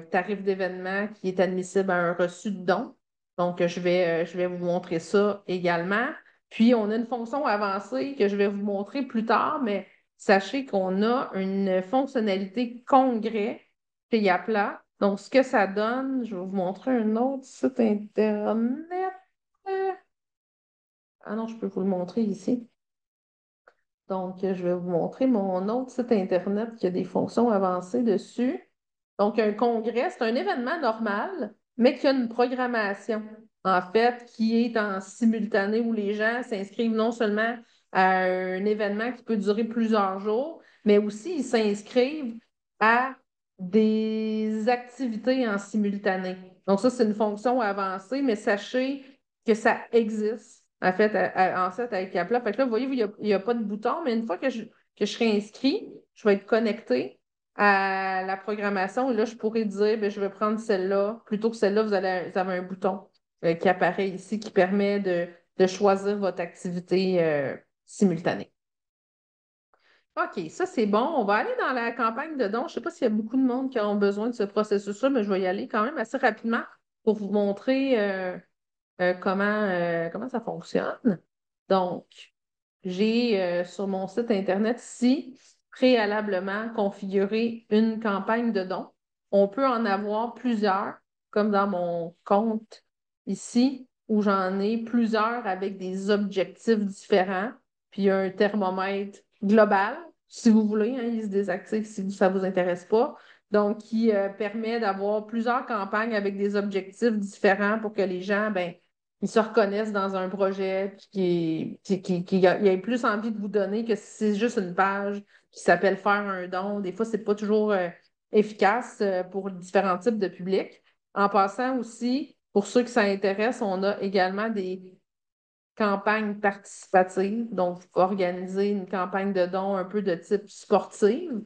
tarif d'événement qui est admissible à un reçu de don. Donc, je vais vous montrer ça également. Puis, on a une fonction avancée que je vais vous montrer plus tard, mais sachez qu'on a une fonctionnalité congrès chez Yapla. Donc, ce que ça donne, je vais vous montrer un autre site Internet. Ah non, je peux vous le montrer ici. Donc, je vais vous montrer mon autre site Internet qui a des fonctions avancées dessus. Donc, un congrès, c'est un événement normal, mais qui a une programmation, en fait, qui est en simultané où les gens s'inscrivent non seulement à un événement qui peut durer plusieurs jours, mais aussi ils s'inscrivent à des activités en simultané. Donc, ça, c'est une fonction avancée, mais sachez que ça existe, en fait, avec Yapla. Fait que là, vous voyez, il n'y a pas de bouton, mais une fois que je serai inscrit, je vais être connecté à la programmation. Et là, je pourrais dire, ben, je vais prendre celle-là. Plutôt que celle-là, vous avez un bouton qui apparaît ici qui permet de choisir votre activité simultanée. OK, ça c'est bon. On va aller dans la campagne de dons. Je ne sais pas s'il y a beaucoup de monde qui ont besoin de ce processus-là, mais je vais y aller quand même assez rapidement pour vous montrer comment ça fonctionne. Donc, j'ai sur mon site Internet ici préalablement configuré une campagne de dons. On peut en avoir plusieurs, comme dans mon compte ici, où j'en ai plusieurs avec des objectifs différents, puis un thermomètre global, si vous voulez, hein, il se désactive si ça ne vous intéresse pas. Donc, qui permet d'avoir plusieurs campagnes avec des objectifs différents pour que les gens, ben, ils se reconnaissent dans un projet qui a plus envie de vous donner que si c'est juste une page qui s'appelle faire un don. Des fois, c'est pas toujours efficace pour différents types de publics. En passant aussi, pour ceux qui s'intéressent, on a également des campagnes participatives. Donc, vous pouvez organiser une campagne de dons un peu de type sportive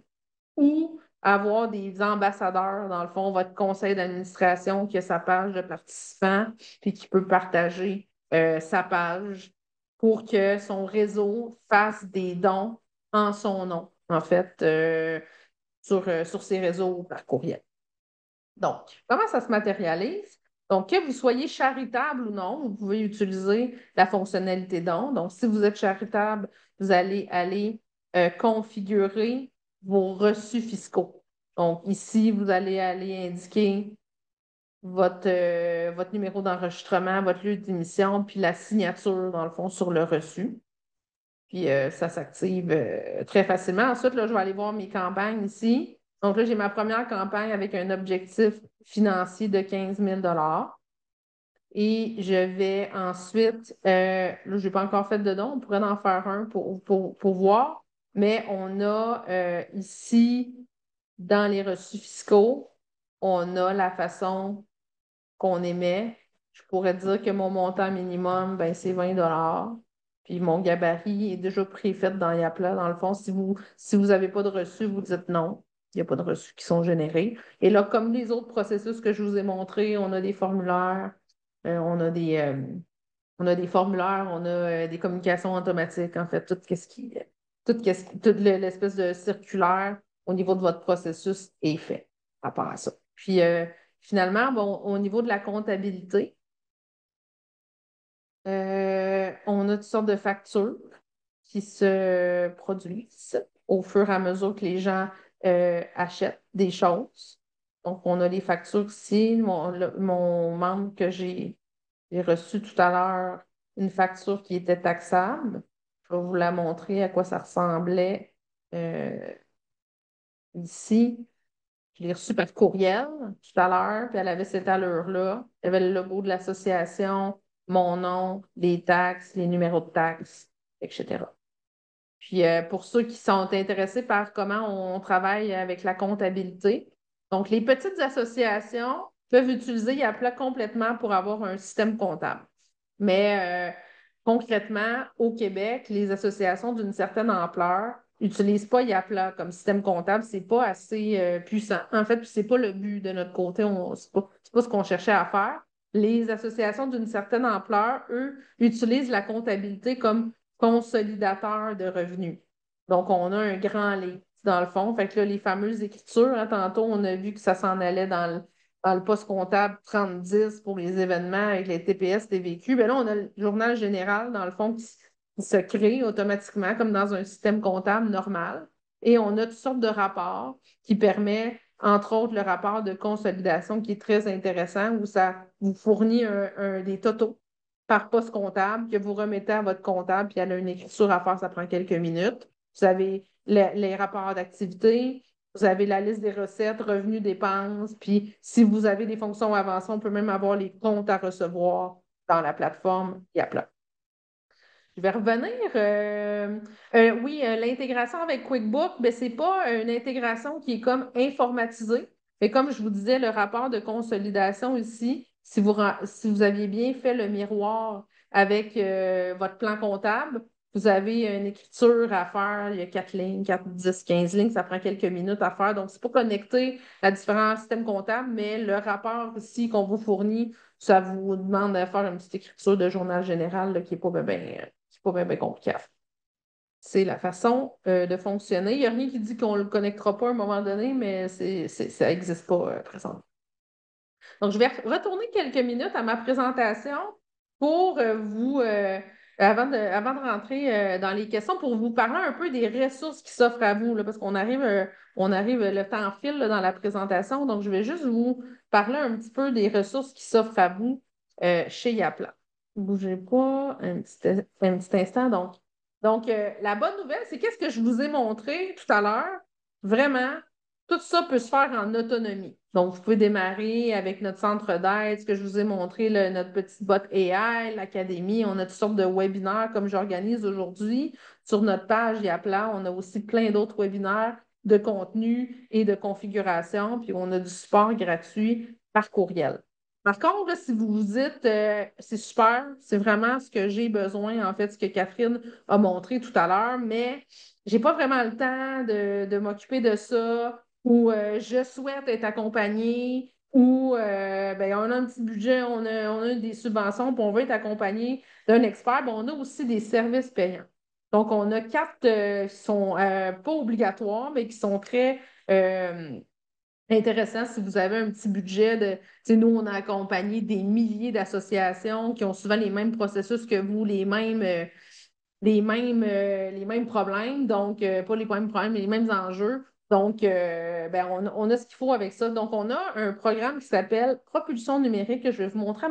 ou avoir des ambassadeurs, dans le fond, votre conseil d'administration qui a sa page de participants, puis qui peut partager sa page pour que son réseau fasse des dons en son nom, en fait, sur ses réseaux par courriel. Donc, comment ça se matérialise? Donc, que vous soyez charitable ou non, vous pouvez utiliser la fonctionnalité don. Donc, si vous êtes charitable, vous allez aller configurer vos reçus fiscaux. Donc, ici, vous allez aller indiquer votre numéro d'enregistrement, votre lieu d'émission, puis la signature, dans le fond, sur le reçu. Puis ça s'active très facilement. Ensuite, là, je vais aller voir mes campagnes ici. Donc là, j'ai ma première campagne avec un objectif financier de 15 000 et je vais ensuite, là, je n'ai pas encore fait de don, on pourrait en faire un pour voir, mais on a ici, dans les reçus fiscaux, on a la façon qu'on émet. Je pourrais dire que mon montant minimum, ben, c'est 20 puis mon gabarit est déjà préfait dans Yapla. Dans le fond, si vous n'avez pas de reçu, vous dites non. Il n'y a pas de reçus qui sont générés. Et là, comme les autres processus que je vous ai montrés, on a des formulaires, on a des formulaires, on a des communications automatiques, en fait, toute l'espèce de circulaire au niveau de votre processus est fait à part à ça. Puis finalement, bon, au niveau de la comptabilité, on a toutes sortes de factures qui se produisent au fur et à mesure que les gens achètent des choses. Donc, on a les factures ici. Mon membre que j'ai reçu tout à l'heure une facture qui était taxable. Je vais vous la montrer à quoi ça ressemblait ici. Je l'ai reçue par courriel tout à l'heure, puis elle avait cette allure-là. Il y avait le logo de l'association, mon nom, les taxes, les numéros de taxes, etc. Puis pour ceux qui sont intéressés par comment on travaille avec la comptabilité, donc les petites associations peuvent utiliser Yapla complètement pour avoir un système comptable. Mais concrètement, au Québec, les associations d'une certaine ampleur n'utilisent pas Yapla comme système comptable. C'est pas assez puissant. En fait, c'est pas le but de notre côté. C'est pas ce qu'on cherchait à faire. Les associations d'une certaine ampleur, eux, utilisent la comptabilité comme consolidateur de revenus. Donc, on a un grand livre, dans le fond. Fait que là, les fameuses écritures, hein, tantôt, on a vu que ça s'en allait dans le poste comptable 3010 pour les événements avec les TPS, TVQ. Bien là, on a le journal général, dans le fond, qui se crée automatiquement comme dans un système comptable normal. Et on a toutes sortes de rapports qui permettent, entre autres, le rapport de consolidation qui est très intéressant, où ça vous fournit des totaux par poste comptable que vous remettez à votre comptable, puis elle a une écriture à faire, ça prend quelques minutes. Vous avez les rapports d'activité, vous avez la liste des recettes, revenus, dépenses, puis si vous avez des fonctions avancées, on peut même avoir les comptes à recevoir dans la plateforme Yapla. Je vais revenir. Oui, l'intégration avec QuickBooks, ben, ce n'est pas une intégration qui est comme informatisée. Mais comme je vous disais, le rapport de consolidation ici, si vous aviez bien fait le miroir avec votre plan comptable, vous avez une écriture à faire, il y a 4 lignes, 4, 10, 15 lignes, ça prend quelques minutes à faire. Donc, c'est pas connecté à différents systèmes comptables, mais le rapport ici qu'on vous fournit, ça vous demande de faire une petite écriture de journal général là, qui n'est pas bien compliqué à faire. C'est la façon de fonctionner. Il n'y a rien qui dit qu'on ne le connectera pas à un moment donné, mais ça n'existe pas présentement. Donc, je vais retourner quelques minutes à ma présentation pour avant de rentrer dans les questions, pour vous parler un peu des ressources qui s'offrent à vous, là, parce qu'on arrive, le temps file là, dans la présentation. Donc, je vais juste vous parler un petit peu des ressources qui s'offrent à vous chez Yapla. Bougez pas un petit instant. Donc, la bonne nouvelle, c'est qu'est-ce que je vous ai montré tout à l'heure? Vraiment, tout ça peut se faire en autonomie. Donc, vous pouvez démarrer avec notre centre d'aide, ce que je vous ai montré, notre petite bot AI, l'académie. On a toutes sortes de webinaires comme j'organise aujourd'hui. Sur notre page Yapla, on a aussi plein d'autres webinaires de contenu et de configuration. Puis, on a du support gratuit par courriel. Par contre, là, si vous vous dites, c'est super, c'est vraiment ce que j'ai besoin, en fait, ce que Catherine a montré tout à l'heure, mais j'ai pas vraiment le temps de m'occuper de ça. ou je souhaite être accompagné, ou ben, on a un petit budget, on a des subventions, puis on veut être accompagné d'un expert. Ben, on a aussi des services payants. Donc, on a quatre qui sont pas obligatoires, mais qui sont très intéressants si vous avez un petit budget de. Tu sais, nous, on a accompagné des milliers d'associations qui ont souvent les mêmes processus que vous, les mêmes problèmes, donc pas les mêmes problèmes, mais les mêmes enjeux. Donc, ben, on a ce qu'il faut avec ça. Donc, on a un programme qui s'appelle Propulsion numérique que je vais vous montrer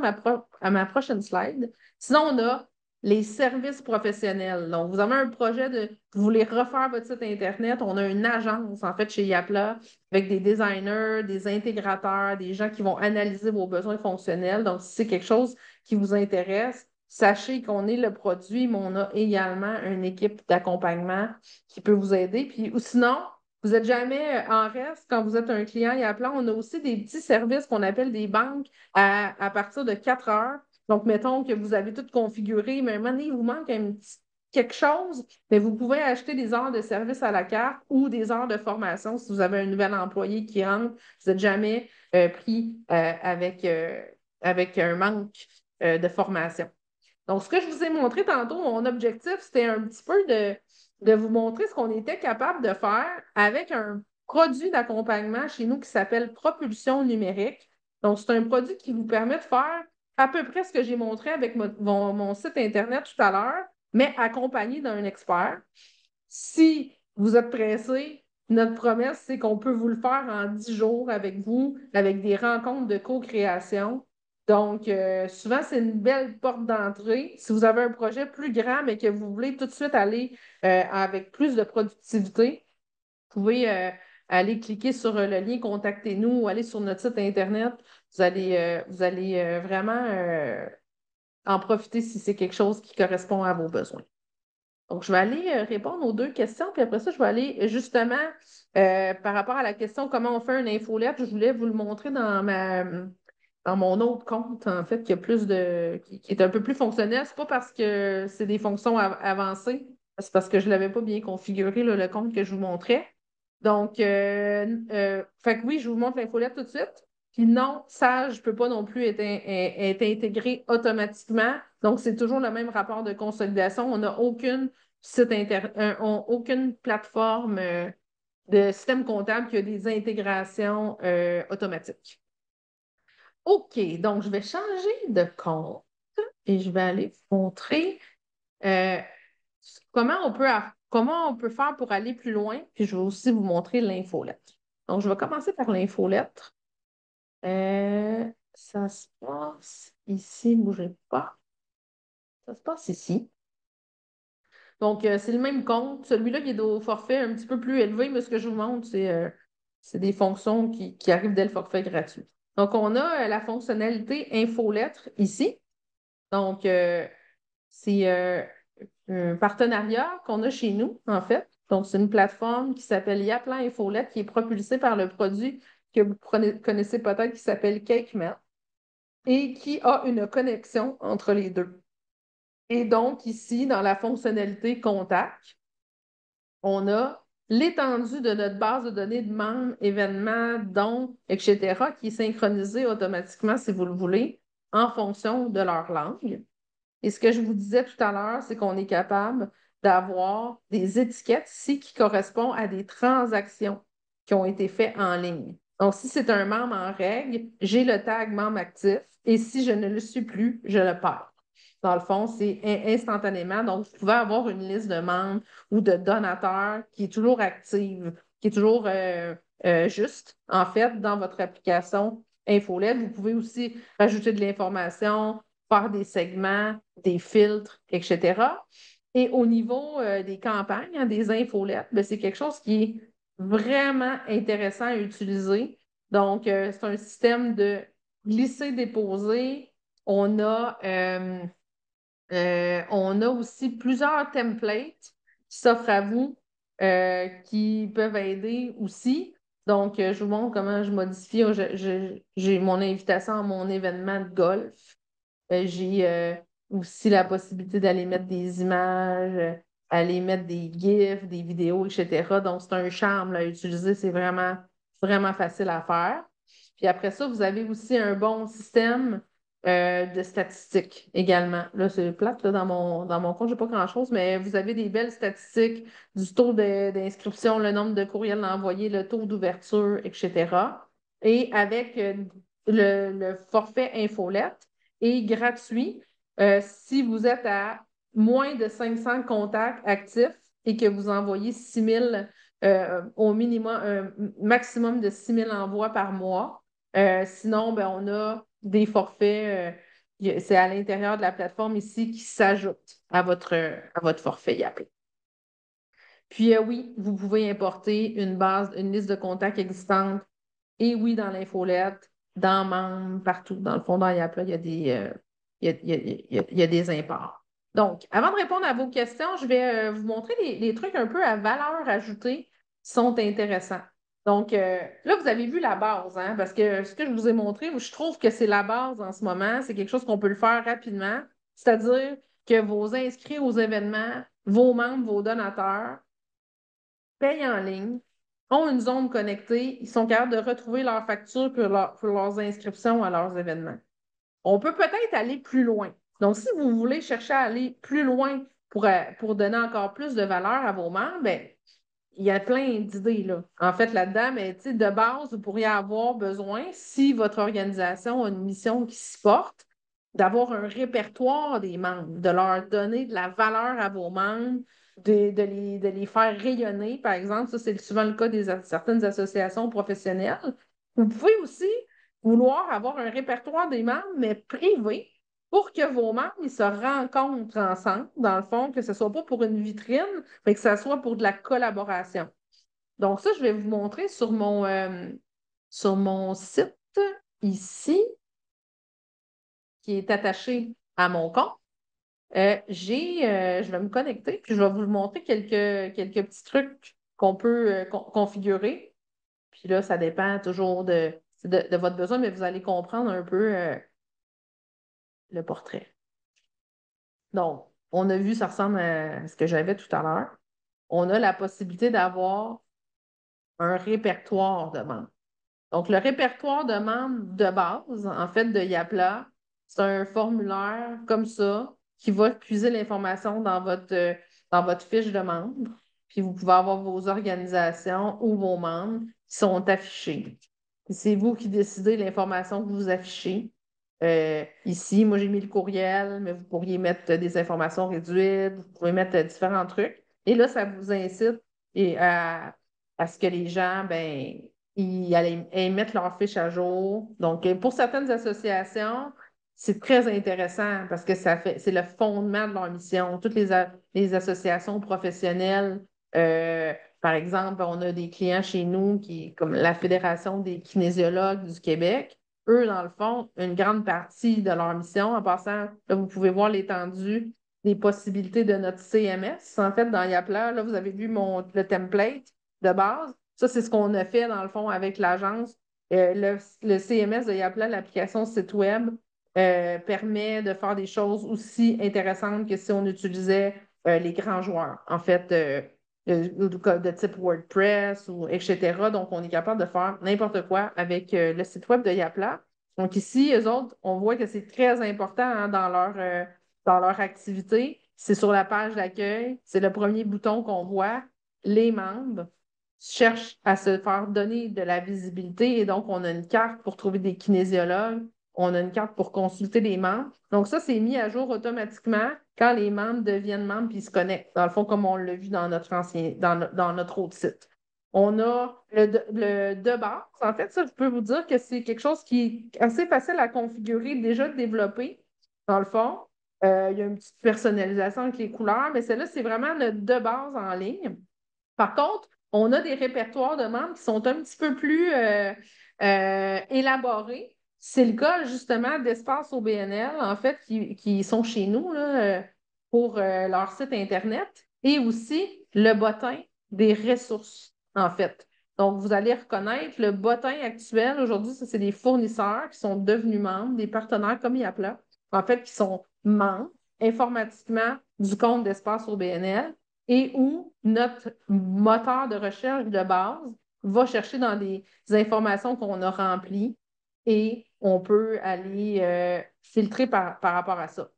à ma prochaine slide. Sinon, on a les services professionnels. Donc, vous avez un projet vous voulez refaire votre site Internet. On a une agence, en fait, chez Yapla, avec des designers, des intégrateurs, des gens qui vont analyser vos besoins fonctionnels. Donc, si c'est quelque chose qui vous intéresse, sachez qu'on est le produit, mais on a également une équipe d'accompagnement qui peut vous aider. Puis, ou sinon, vous n'êtes jamais en reste quand vous êtes un client et appelant. On a aussi des petits services qu'on appelle des banques à partir de 4 heures. Donc, mettons que vous avez tout configuré, mais à un moment donné, il vous manque quelque chose, mais vous pouvez acheter des heures de service à la carte ou des heures de formation si vous avez un nouvel employé qui rentre. Vous n'êtes jamais pris avec un manque de formation. Donc, ce que je vous ai montré tantôt, mon objectif, c'était un petit peu de vous montrer ce qu'on était capable de faire avec un produit d'accompagnement chez nous qui s'appelle Propulsion numérique. Donc, c'est un produit qui vous permet de faire à peu près ce que j'ai montré avec mon site Internet tout à l'heure, mais accompagné d'un expert. Si vous êtes pressé, notre promesse, c'est qu'on peut vous le faire en 10 jours avec vous, avec des rencontres de co-création. Donc, souvent, c'est une belle porte d'entrée. Si vous avez un projet plus grand, mais que vous voulez tout de suite aller avec plus de productivité, vous pouvez aller cliquer sur le lien Contactez-nous ou aller sur notre site Internet. Vous allez vraiment en profiter si c'est quelque chose qui correspond à vos besoins. Donc, je vais aller répondre aux deux questions, puis après ça, je vais aller justement par rapport à la question comment on fait une infolette, je voulais vous le montrer dans mon autre compte, en fait, qui est un peu plus fonctionnel. C'est pas parce que c'est des fonctions avancées, c'est parce que je ne l'avais pas bien configuré, là, le compte que je vous montrais. Donc, fait que oui, je vous montre l'infolette tout de suite. Puis non, Sage ne peut pas non plus être intégré automatiquement. Donc, c'est toujours le même rapport de consolidation. On n'a aucune plateforme de système comptable qui a des intégrations automatiques. OK, donc je vais changer de compte et je vais aller vous montrer euh, comment on peut faire pour aller plus loin, puis je vais aussi vous montrer l'infolettre. Donc, je vais commencer par l'infolettre. Ça se passe ici, ne bougez pas. Ça se passe ici. Donc, c'est le même compte. Celui-là qui est au forfait un petit peu plus élevé, mais ce que je vous montre, c'est des fonctions qui arrivent dès le forfait gratuit. Donc, on a la fonctionnalité infolettre ici. Donc, c'est un partenariat qu'on a chez nous, en fait. Donc, c'est une plateforme qui s'appelle Yaplan Infolette, qui est propulsée par le produit que vous connaissez peut-être qui s'appelle CakeMelt et qui a une connexion entre les deux. Et donc, ici, dans la fonctionnalité Contact, on a l'étendue de notre base de données de membres, événements, dons, etc., qui est synchronisée automatiquement, si vous le voulez, en fonction de leur langue. Et ce que je vous disais tout à l'heure, c'est qu'on est capable d'avoir des étiquettes ici qui correspondent à des transactions qui ont été faites en ligne. Donc, si c'est un membre en règle, j'ai le tag membre actif et si je ne le suis plus, je le perds. Dans le fond, c'est instantanément. Donc, vous pouvez avoir une liste de membres ou de donateurs qui est toujours active, qui est toujours juste, en fait, dans votre application Infolette. Vous pouvez aussi rajouter de l'information, faire des segments, des filtres, etc. Et au niveau des campagnes, hein, des infolettes, ben, c'est quelque chose qui est vraiment intéressant à utiliser. Donc, c'est un système de glisser-déposer. On a aussi plusieurs templates qui s'offrent à vous, qui peuvent aider aussi. Donc, je vous montre comment je modifie. J'ai mon invitation à mon événement de golf. J'ai aussi la possibilité d'aller mettre des images, aller mettre des GIFs, des vidéos, etc. Donc, c'est un charme là, à utiliser. C'est vraiment vraiment facile à faire. Puis après ça, vous avez aussi un bon système de statistiques également. Là, c'est plate, là, dans mon compte, je n'ai pas grand-chose, mais vous avez des belles statistiques du taux d'inscription, le nombre de courriels envoyés, le taux d'ouverture, etc. Et avec le forfait infolette est gratuit si vous êtes à moins de 500 contacts actifs et que vous envoyez 6 000 au minimum, un maximum de 6 000 envois par mois. Sinon, ben, on a des forfaits, c'est à l'intérieur de la plateforme ici qui s'ajoutent à votre forfait Yaplé. Puis oui, vous pouvez importer une liste de contacts existante. Et oui, dans l'infolette, dans Membres, partout. Dans le fond, dans Yapla, il y a des, il y a des imports. Donc, avant de répondre à vos questions, je vais vous montrer les trucs un peu à valeur ajoutée qui sont intéressants. Donc, là, vous avez vu la base, hein, parce que ce que je vous ai montré, je trouve que c'est la base en ce moment. C'est quelque chose qu'on peut le faire rapidement. C'est-à-dire que vos inscrits aux événements, vos membres, vos donateurs, payent en ligne, ont une zone connectée, ils sont capables de retrouver leurs factures pour leurs inscriptions à leurs événements. On peut peut-être aller plus loin. Donc, si vous voulez chercher à aller plus loin pour donner encore plus de valeur à vos membres, ben, il y a plein d'idées là. En fait, là-dedans, mais de base, vous pourriez avoir besoin, si votre organisation a une mission qui se porte, d'avoir un répertoire des membres, de leur donner de la valeur à vos membres, de les faire rayonner, par exemple. Ça, c'est souvent le cas certaines associations professionnelles. Vous pouvez aussi vouloir avoir un répertoire des membres, mais privé, pour que vos membres ils se rencontrent ensemble, dans le fond, que ce ne soit pas pour une vitrine, mais que ce soit pour de la collaboration. Donc, ça, je vais vous montrer sur mon site ici, qui est attaché à mon compte. Je vais me connecter, puis je vais vous montrer quelques petits trucs qu'on peut configurer. Puis là, ça dépend toujours de votre besoin, mais vous allez comprendre un peu le portrait. Donc, on a vu, ça ressemble à ce que j'avais tout à l'heure. On a la possibilité d'avoir un répertoire de membres. Donc, le répertoire de membres de base, en fait, de Yapla, c'est un formulaire comme ça qui va puiser l'information dans votre fiche de membre. Puis, vous pouvez avoir vos organisations ou vos membres qui sont affichés. C'est vous qui décidez l'information que vous affichez. Ici, moi, j'ai mis le courriel, mais vous pourriez mettre des informations réduites, vous pouvez mettre différents trucs. Et là, ça vous incite à ce que les gens, ben, ils mettent leur fiche à jour. Donc, pour certaines associations, c'est très intéressant parce que c'est le fondement de leur mission. Toutes les associations professionnelles, par exemple, on a des clients chez nous comme la Fédération des kinésiologues du Québec. Eux, dans le fond, une grande partie de leur mission, en passant, là, vous pouvez voir l'étendue des possibilités de notre CMS. En fait, dans Yapla, là, vous avez vu le template de base. Ça, c'est ce qu'on a fait, dans le fond, avec l'agence. Le CMS de Yapla, l'application site web, permet de faire des choses aussi intéressantes que si on utilisait les grands joueurs. En fait, de type WordPress ou etc. Donc, on est capable de faire n'importe quoi avec le site web de Yapla. Donc, ici, eux autres, on voit que c'est très important hein, dans leur activité. C'est sur la page d'accueil. C'est le premier bouton qu'on voit. Les membres cherchent à se faire donner de la visibilité et donc, on a une carte pour trouver des kinésiologues. On a une carte pour consulter les membres. Donc, ça, c'est mis à jour automatiquement quand les membres deviennent membres puis ils se connectent. Dans le fond, comme on l'a vu dans notre autre site. On a le de base. En fait, ça, je peux vous dire que c'est quelque chose qui est assez facile à configurer, déjà développé, dans le fond. Il y a une petite personnalisation avec les couleurs, mais celle-là, c'est vraiment le de base en ligne. Par contre, on a des répertoires de membres qui sont un petit peu plus élaborés. C'est le cas justement d'Espace au BNL, en fait, qui sont chez nous là, pour leur site Internet et aussi le bottin des ressources, en fait. Donc, vous allez reconnaître le bottin actuel. Aujourd'hui, ça, c'est des fournisseurs qui sont devenus membres, des partenaires comme Yapla, en fait, qui sont membres informatiquement du compte d'Espace au BNL et où notre moteur de recherche de base va chercher dans des informations qu'on a remplies et on peut aller filtrer par rapport à ça.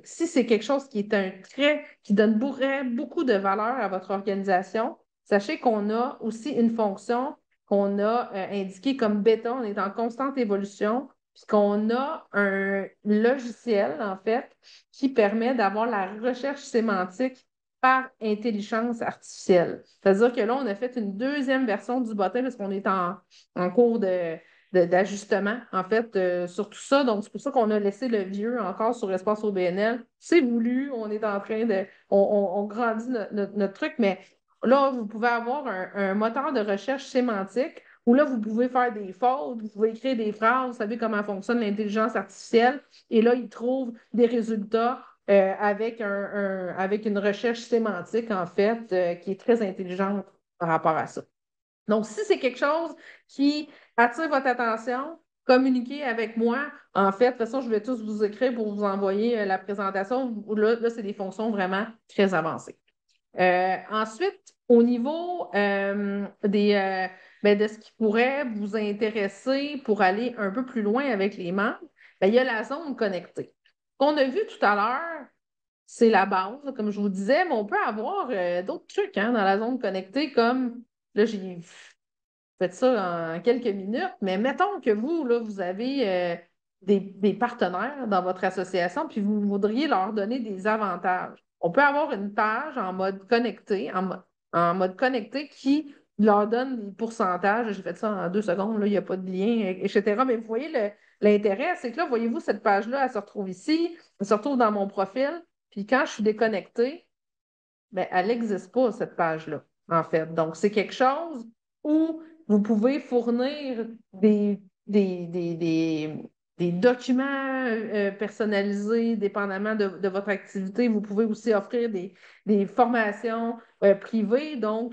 Si c'est quelque chose qui est un trait qui donne beaucoup de valeur à votre organisation, sachez qu'on a aussi une fonction qu'on a indiquée comme bêta, on est en constante évolution, puis qu'on a un logiciel, en fait, qui permet d'avoir la recherche sémantique par intelligence artificielle. C'est-à-dire que là, on a fait une deuxième version du bottin parce qu'on est en cours d'ajustement, en fait, sur tout ça. Donc, c'est pour ça qu'on a laissé le vieux encore sur Espace OBNL. C'est voulu, on est en train de... On grandit notre truc, mais là, vous pouvez avoir un moteur de recherche sémantique où là, vous pouvez faire des fautes, vous pouvez écrire des phrases, vous savez comment fonctionne l'intelligence artificielle, et là, il trouve des résultats avec une recherche sémantique, en fait, qui est très intelligente par rapport à ça. Donc, si c'est quelque chose qui attire votre attention, communiquez avec moi. En fait, de toute façon, je vais tous vous écrire pour vous envoyer la présentation. Là, c'est des fonctions vraiment très avancées. Ensuite, au niveau de ce qui pourrait vous intéresser pour aller un peu plus loin avec les membres, il y a la zone connectée. Qu'on a vu tout à l'heure, c'est la base, comme je vous disais, mais on peut avoir d'autres trucs dans la zone connectée, comme là, j'ai fait ça en quelques minutes, mais mettons que vous, là, vous avez des partenaires dans votre association, puis vous voudriez leur donner des avantages. On peut avoir une page en mode connecté, en mode connecté qui leur donne des pourcentages. J'ai fait ça en 2 secondes, là, il n'y a pas de lien, etc. Mais vous voyez, l'intérêt, c'est que là, voyez-vous, cette page-là, elle se retrouve ici, elle se retrouve dans mon profil, puis quand je suis déconnectée, ben, elle n'existe pas, cette page-là, en fait. Donc, c'est quelque chose où vous pouvez fournir des documents personnalisés, dépendamment de votre activité. Vous pouvez aussi offrir des formations privées. Donc,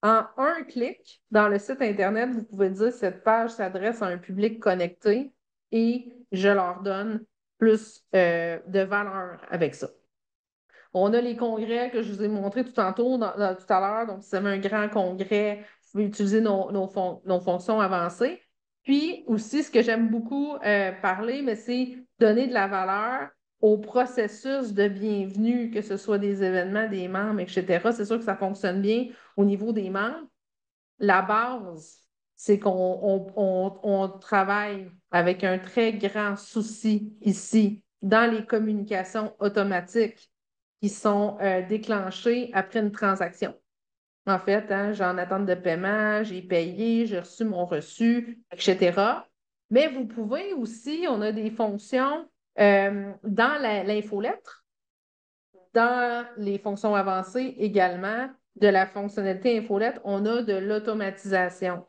en un clic dans le site Internet, vous pouvez dire cette page s'adresse à un public connecté et je leur donne plus de valeur avec ça. On a les congrès que je vous ai montrés tout tantôt, tout à l'heure. Donc, si vous avez un grand congrès, vous pouvez utiliser nos fonctions avancées. Puis aussi, ce que j'aime beaucoup parler, mais c'est donner de la valeur au processus de bienvenue, que ce soit des événements, des membres, etc. C'est sûr que ça fonctionne bien au niveau des membres. La base, c'est qu'on travaille avec un très grand souci ici dans les communications automatiques qui sont déclenchées après une transaction. En fait, j'ai en attente de paiement, j'ai payé, j'ai reçu mon reçu, etc. Mais vous pouvez aussi, on a des fonctions dans l'infolettre, dans les fonctions avancées également, de la fonctionnalité infolettre, on a de l'automatisation.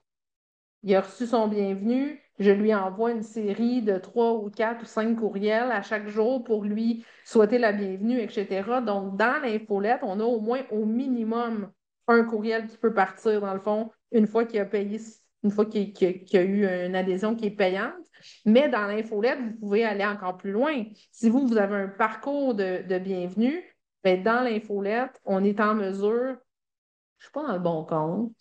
Il a reçu son bienvenu, je lui envoie une série de 3 ou 4 ou 5 courriels à chaque jour pour lui souhaiter la bienvenue, etc. Donc, dans l'infolette, on a au moins au minimum un courriel qui peut partir, dans le fond, une fois qu'il a payé, une fois qu'il y a eu une adhésion qui est payante. Mais dans l'infolette, vous pouvez aller encore plus loin. Si vous avez un parcours de bienvenue, bien, dans l'infolette, on est en mesure, je ne suis pas dans le bon compte,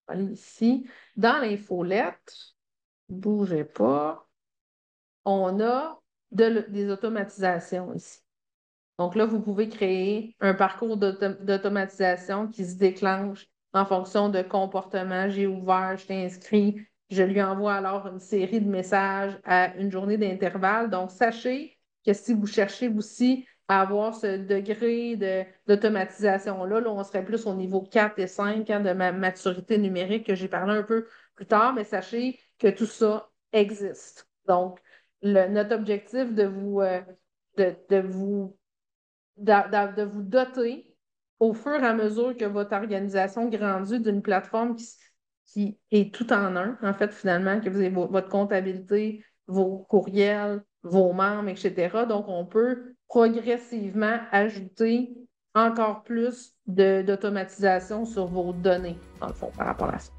aller ici. Dans l'infolette, bougez pas, on a des automatisations ici. Donc là, vous pouvez créer un parcours d'automatisation qui se déclenche en fonction de comportement. J'ai ouvert, je t'ai inscrit, je lui envoie alors une série de messages à une journée d'intervalle. Donc, sachez que si vous cherchez aussi à avoir ce degré d'automatisation-là, là, on serait plus au niveau 4 et 5 de ma maturité numérique que j'ai parlé un peu plus tard, mais sachez que tout ça existe. Donc, notre objectif de vous de vous doter au fur et à mesure que votre organisation grandit d'une plateforme qui est tout en un, en fait, finalement, que vous avez votre comptabilité, vos courriels, vos membres, etc. Donc, on peut progressivement ajouter encore plus d'automatisation sur vos données, dans le fond, par rapport à ça.